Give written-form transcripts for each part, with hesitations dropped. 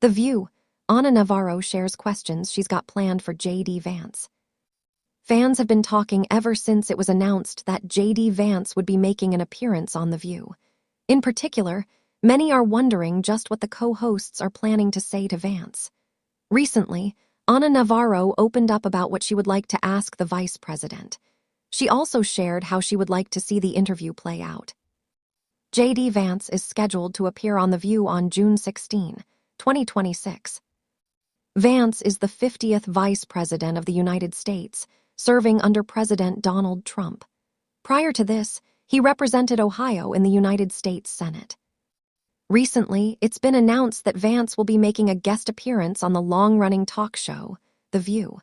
The View. Ana Navarro shares questions she's got planned for J.D. Vance. Fans have been talking ever since it was announced that J.D. Vance would be making an appearance on The View. In particular, many are wondering just what the co-hosts are planning to say to Vance. Recently, Ana Navarro opened up about what she would like to ask the vice president. She also shared how she would like to see the interview play out. J.D. Vance is scheduled to appear on The View on June 16, 2026. Vance is the 50th Vice President of the United States, serving under President Donald Trump. Prior to this, he represented Ohio in the United States Senate. Recently, it's been announced that Vance will be making a guest appearance on the long-running talk show, The View.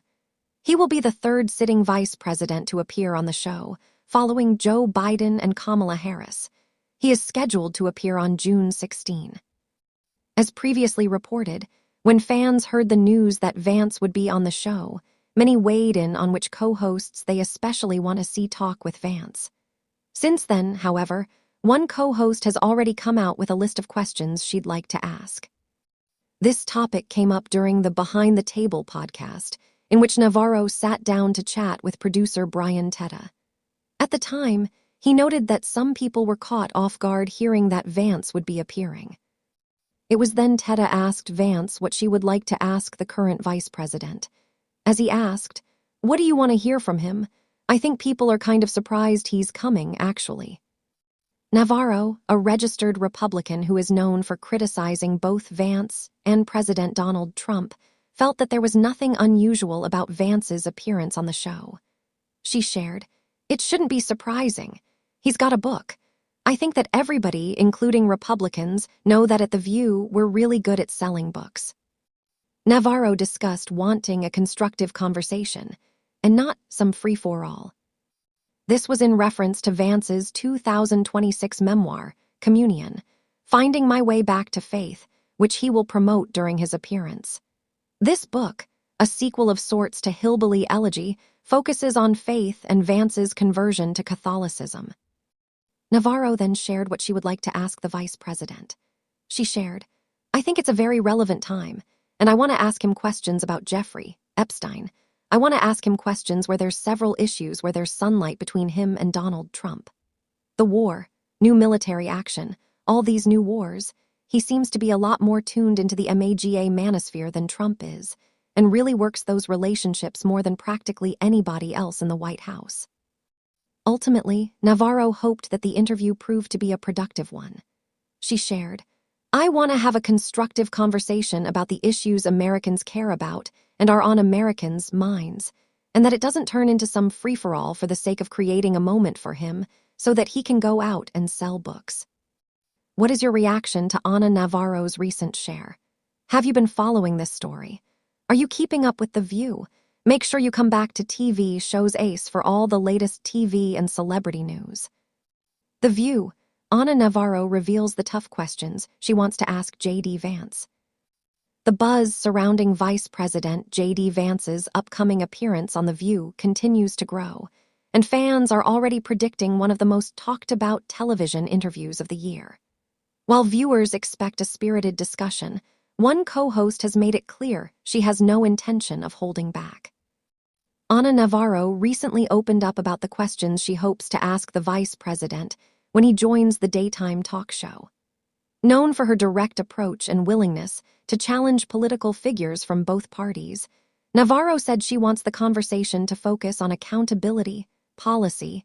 He will be the third sitting vice president to appear on the show, following Joe Biden and Kamala Harris. He is scheduled to appear on June 16. As previously reported, when fans heard the news that Vance would be on the show, many weighed in on which co-hosts they especially want to see talk with Vance. Since then, however, one co-host has already come out with a list of questions she'd like to ask. This topic came up during the Behind the Table podcast, in which Navarro sat down to chat with producer Brian Teta. At the time, he noted that some people were caught off guard hearing that Vance would be appearing. It was then Teta asked Vance what she would like to ask the current vice president. As he asked, "What do you want to hear from him? I think people are kind of surprised he's coming, actually." Navarro, a registered Republican who is known for criticizing both Vance and President Donald Trump, felt that there was nothing unusual about Vance's appearance on the show. She shared, "It shouldn't be surprising. He's got a book. I think that everybody, including Republicans, know that at The View we're really good at selling books." Navarro discussed wanting a constructive conversation, and not some free-for-all. This was in reference to Vance's 2026 memoir, Communion, Finding My Way Back to Faith, which he will promote during his appearance. This book, a sequel of sorts to Hillbilly Elegy, focuses on faith and Vance's conversion to Catholicism. Navarro then shared what she would like to ask the vice president. She shared, "I think it's a very relevant time, and I want to ask him questions about Jeffrey Epstein. I want to ask him questions where there's several issues where there's sunlight between him and Donald Trump. The war, new military action, all these new wars. He seems to be a lot more tuned into the MAGA manosphere than Trump is, and really works those relationships more than practically anybody else in the White House." Ultimately, Navarro hoped that the interview proved to be a productive one. She shared, "I want to have a constructive conversation about the issues Americans care about and are on Americans' minds, and that it doesn't turn into some free-for-all for the sake of creating a moment for him so that he can go out and sell books." What is your reaction to Ana Navarro's recent share? Have you been following this story? Are you keeping up with The View? Make sure you come back to TV Shows Ace for all the latest TV and celebrity news. The View. Ana Navarro reveals the tough questions she wants to ask J.D. Vance. The buzz surrounding Vice President J.D. Vance's upcoming appearance on The View continues to grow, and fans are already predicting one of the most talked-about television interviews of the year. While viewers expect a spirited discussion, one co-host has made it clear she has no intention of holding back. Ana Navarro recently opened up about the questions she hopes to ask the vice president when he joins the daytime talk show. Known for her direct approach and willingness to challenge political figures from both parties, Navarro said she wants the conversation to focus on accountability, policy,